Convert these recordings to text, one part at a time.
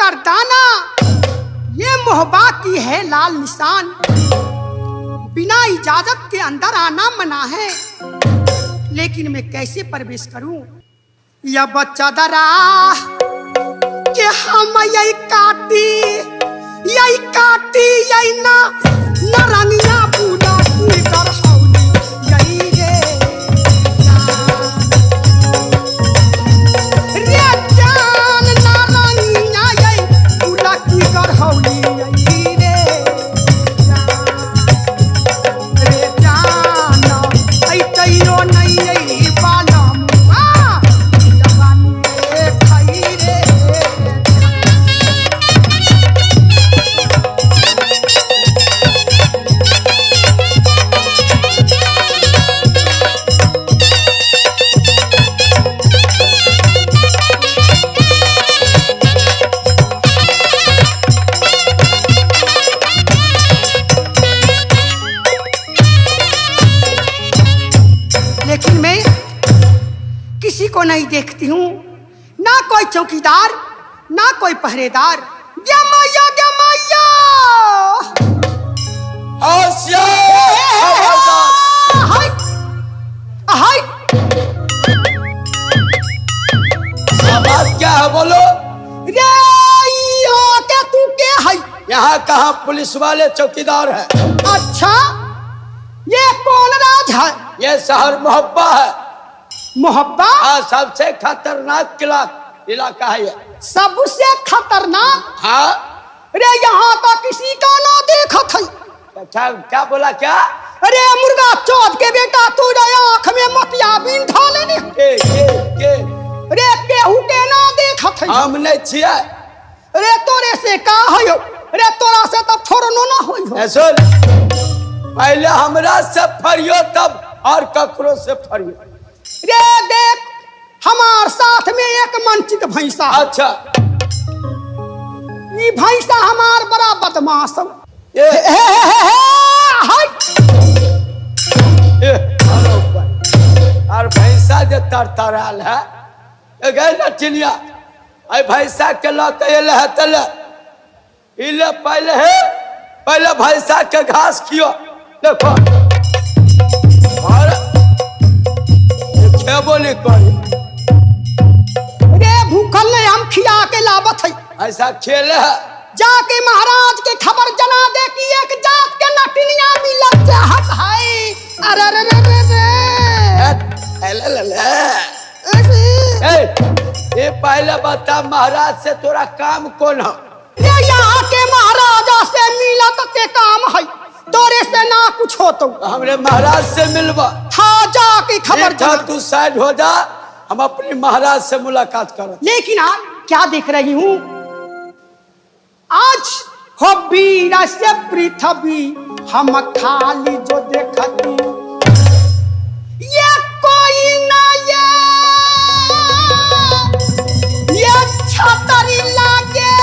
मर्दाना, ये मोहब्बा की है लाल निशान। बिना इजाजत के अंदर आना मना है, लेकिन मैं कैसे प्रवेश करूं? या बच्चा दरा कि हम यही काटी यही ना नरनिया पूजा की कर हौली यही रे जान नरनिया यही पूजा की कर हौली यही रे जान ऐ तैयो नहीं यही बालम जवानी खाई रे। लेकिन मैं किसी को नहीं देखती हूँ, ना कोई चौकीदार ना कोई पहरेदार। क्या मैया बात क्या है बोलो? रे यहाँ के तू के है? यहाँ कहाँ पुलिस वाले चौकीदार है? अच्छा, ये कौन राज है? ये शहर मोहब्बा है। मोहब्बा? हाँ, सबसे खतरनाक इलाका है ये। सबसे खतरनाक? हाँ। अरे यहाँ का किसी का ना देखा था। अच्छा, क्या बोला क्या? अरे मुर्गा चौथ के बेटा, तू आँख में मोतियाबिंद ढाले ने। के अरे केहू के ना देखा था। हम नहीं छिया। अरे तोरे से का हो? अरे तोरा से तब छोड़नो ना हो। सुन, पहले हमरा से फरियो तब और ककरो से फरियो। रे देख, हमार साथ में एक मनचित भैंसा। अच्छा, ये भैंसा हमार बड़ा बदमाश और भैंसा जो तरतराल है गए न चिनिया, आई भैंसा के लौटे है तले इले पहले भैंसा के घास खियो। देखो और खेबो नहीं करी। रे भूखल नहीं, हम खिया के लावत है। ऐसा खेले है, जाके महाराज के खबर जना दे कि एक जात के नटनिया मिलत चाहत है। अरे रे रे रे रे ये पहले बता, महाराज से तोरा काम कौन है? ये यहाँ के महाराजा से मिलत के काम है, तोरे से ना कुछ हो। तो हमरे महाराज से मिलवा। हाँ, जाके खबर जना। तू साइड हो जा, हम अपनी महाराज से मुलाकात करें। लेकिन आज क्या देख रही हूँ? आज हो वीर से पृथ्वी हम खाली जो देखती, ये कोई ना ये छतरी लागे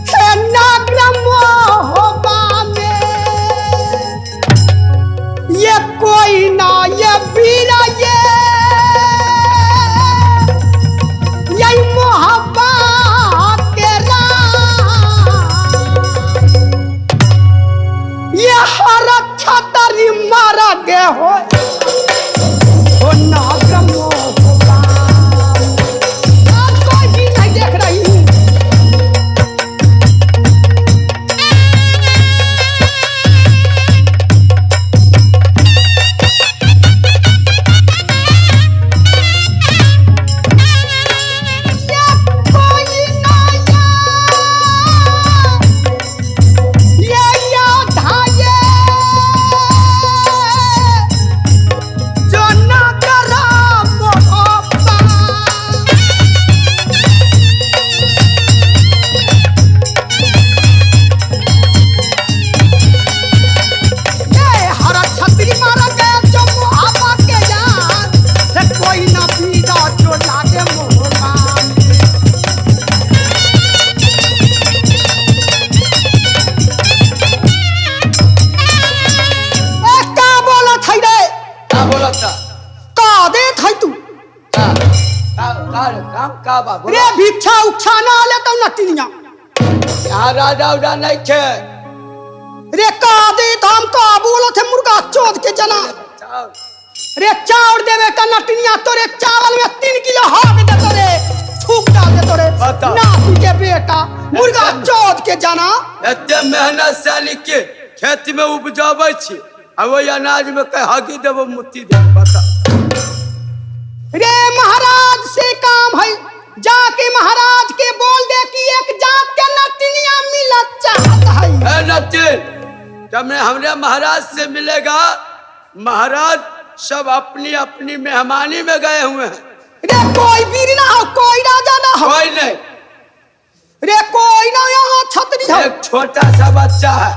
हे नाग्रम होबा में, ये कोई ना ये वीर यही मोहब्बत के राम। हमारे काम का बाबू रे भिक्षा उक्षा ना ले तो नटिनिया यहाँ राजा उड़ा नहीं थे रे का दे धाम का बोलो थे मुर्गा चोद के जना रे चावल देवे का नटिनिया तो रे चावल में 3 किलो हाथ दे तो रे थूक डाल दे तो रे बता। नाती के बेटा मुर्गा चोद के जना एते मेहनत से लिखे खेत में उपजावे छी आ वही अनाज में कह हगी देबो मुट्ठी दे बता रे महाराज से काम है जाके महाराज के बोल दे कि एक जात के नटिनिया मिलत चाहत है ए नटिन जब हमरे महाराज से मिलेगा महाराज सब अपनी अपनी मेहमानी में गए हुए हैं रे कोई वीर ना हो कोई राजा ना हो कोई नहीं रे कोई ना यहाँ छतरी है एक छोटा सा बच्चा है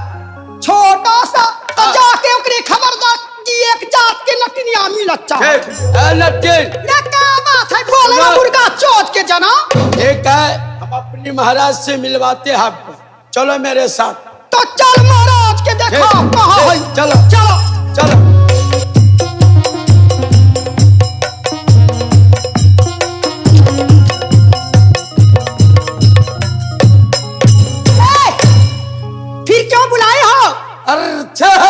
छोटा सा तो जाके ओकरे खबरदार कि एक जात के नटिनिया मिलत चाहत ठीक ए नटिन रे का बात है बोले ना मुर्गा चोद के जना ठीक है हम अपनी महाराज से मिलवाते हैं आपको चलो मेरे साथ तो चल महाराज के देखो ठीक, कहाँ है ठीक, चलो चलो चलो फिर क्यों बुलाए हो अरे चल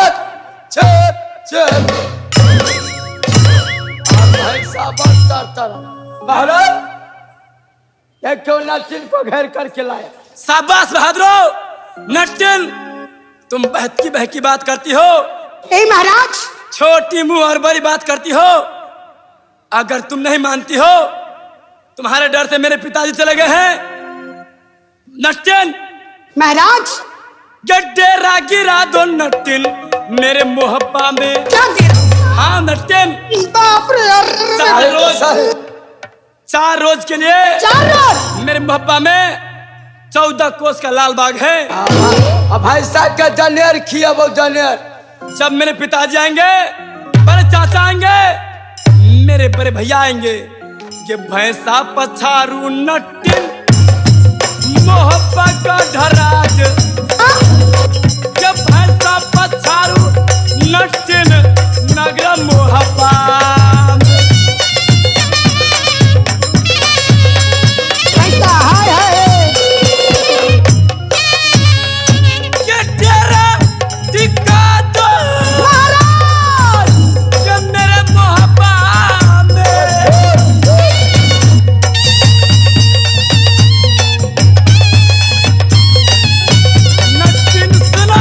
चल चल भाई साहब महाराज ये क्यों नटिन को घेर करके लाया शाबाश बहादुरो नटिन तुम बहकी बहकी बात करती हो ए महाराज छोटी मुंह और बड़ी बात करती हो अगर तुम नहीं मानती हो तुम्हारे डर से मेरे पिताजी चले गए हैं नटिन महाराज डेरा गिरा दो नटिन मेरे मोहब्बा में क्या दे हाँ नटिन बाप रे अरे, चार रोज के लिए चार रोज मेरे मोहब्बा में 14 कोस का लाल बाग है अब भाई साहब का जनेर खिया वो जनेर जब मेरे पिताजी आएंगे बड़े चाचा आएंगे मेरे बड़े भैया आएंगे ये भैंसा पछारू नटिन मोहब्बत का ढराज ये भैंसा पछारू नटिन नगर मोहब्बा कैसा है ये डेरा टिका दो महाराज ये मेरे मोहब्बा में नटिन सुनो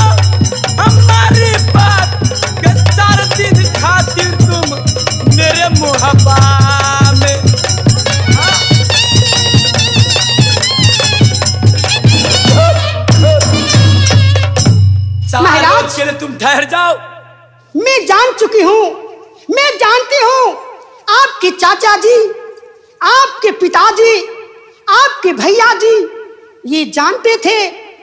हमारी बात के 4 दिन खातिर तुम मेरे मोहब्बा में चार महाराज। रोज के लिए तुम ठहर जाओ मैं जान चुकी हूँ मैं जानती हूँ आपके चाचा जी आपके पिताजी आपके भैया जी ये जानते थे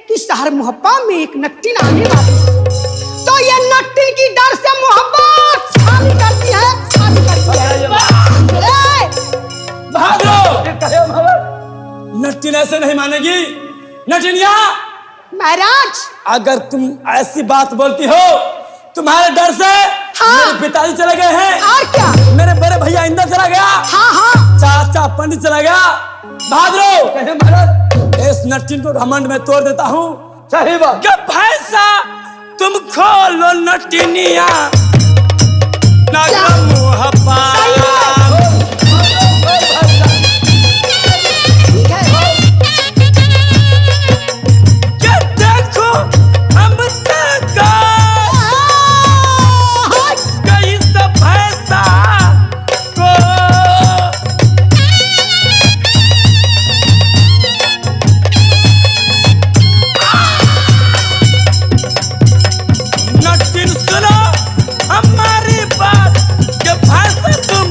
कि शहर मोहब्बा में एक नटिन आने वाली है। तो ये नटिन की डर से मोहब्बत शादी करती है शादी करती है ए, भागो नटिन ऐसे नहीं मानेगी नटिनिया महाराज अगर तुम ऐसी बात बोलती हो तुम्हारे डर से हाँ। मेरे पिताजी चले गए हैं और क्या मेरे बड़े भैया इंदर चला गया हाँ हाँ चाचा पंडित चला गया भाद्रो इस नटिन को घमंड में तोड़ देता हूँ सही बात कि भैंसा तुम खोलो नटिनिया नगर मोहब्बा ठीक है के देखो हम तक कई सब भैंसा को नटिन सुनो हमारी बात के भैंसा तुम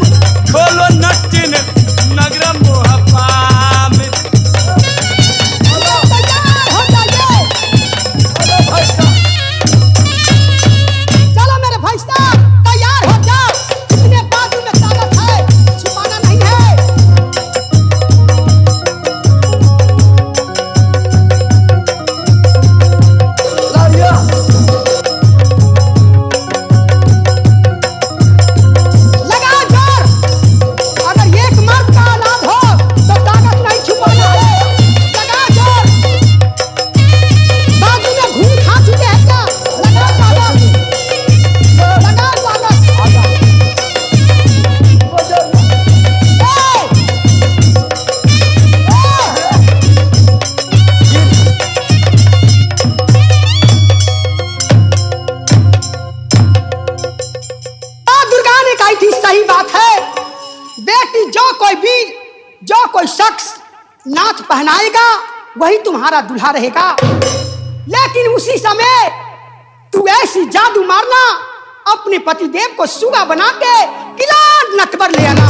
लेकिन जो कोई वीर, जो कोई शख्स नाथ पहनाएगा वही तुम्हारा दूल्हा रहेगा। लेकिन उसी समय तू ऐसी जादू मारना, अपने पतिदेव को सुगा बना के किला नटवर ले आना।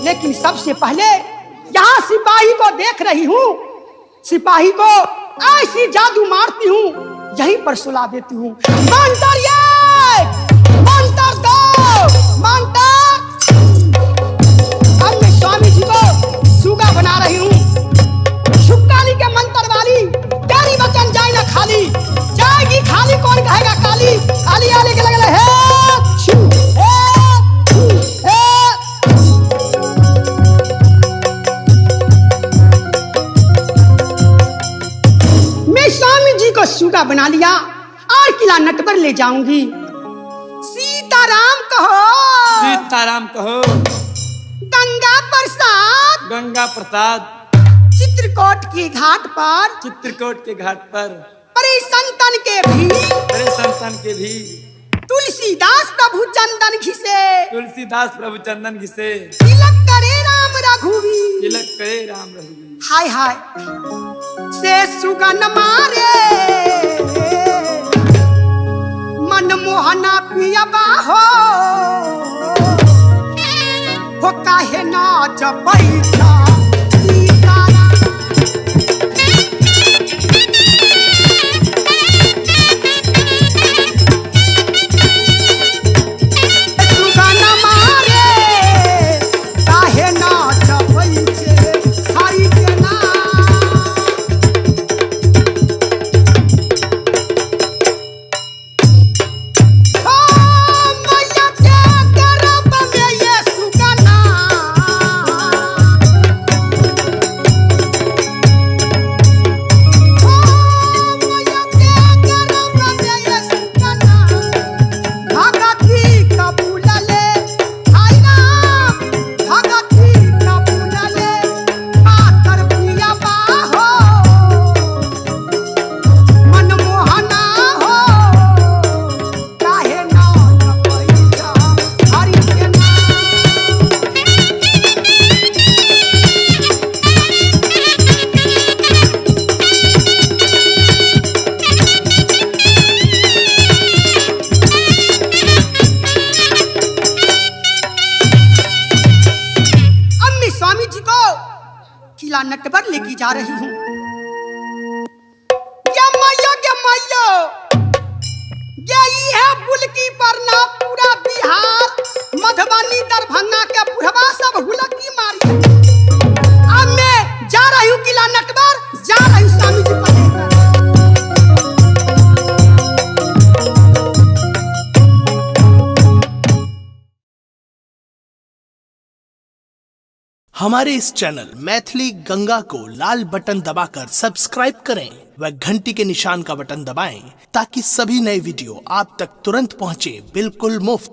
लेकिन सबसे पहले यहाँ सिपाही को देख रही हूँ, सिपाही को ऐसी जादू मारती हूँ, यहीं पर सुला देती हूँ। मंतर ये, मंतर दो, मंतर। अब मैं स्वामी जी को सुगा बना रही हूँ। शुक्काली के मंत्र वाली, तेरी वचन जाए ना खाली, जाएगी खाली कौन कहेगा काली। आली आली के लगे हे छू, हे। मैं स्वामी जी को सुगा बना लिया और किला नटवर ले जाऊंगी। सीताराम कहो, सीताराम कहो। गंगा प्रसाद, गंगा प्रसाद। चित्रकूट की घाट पर, चित्रकूट के घाट पर परे संतन के भी, तेरे संतान के भी तुलसीदास प्रभु चंदन घिसे, तुलसीदास प्रभु चंदन घिसे, तिलक करे राम रघुवीर, तिलक करे राम रघुवीर। हाय हाय से सुगन मारे मनमोहना पियबा हो काहे ना जपैता सीताराम। सुगन मारे काहे ना जपैते हरि के नाम। ओ मैया के गर्भ में ये सुगना, ओ मैया के गर्भ में ये सुगना, भगती कबूलले हाय राम, भगती कबूलले पातर पिया बाहो मनमोहना हो काहे ना जपैता हरि के नाम। अब मैं स्वामी जी को किला नटवर लेके जा रही हूँ। ये मैया यही है बुलकी परना पूरा बिहार, मधुबनी दरभंगा के बुढ़वा सब हुलकी मारी। अब मैं जा रही हूँ किला नटवर, जा रही हूँ स्वामी जी को लेकर। हमारे इस चैनल मैथिली गंगा को लाल बटन दबाकर सब्सक्राइब करें व घंटी के निशान का बटन दबाएं ताकि सभी नए वीडियो आप तक तुरंत पहुंचे बिल्कुल मुफ्त।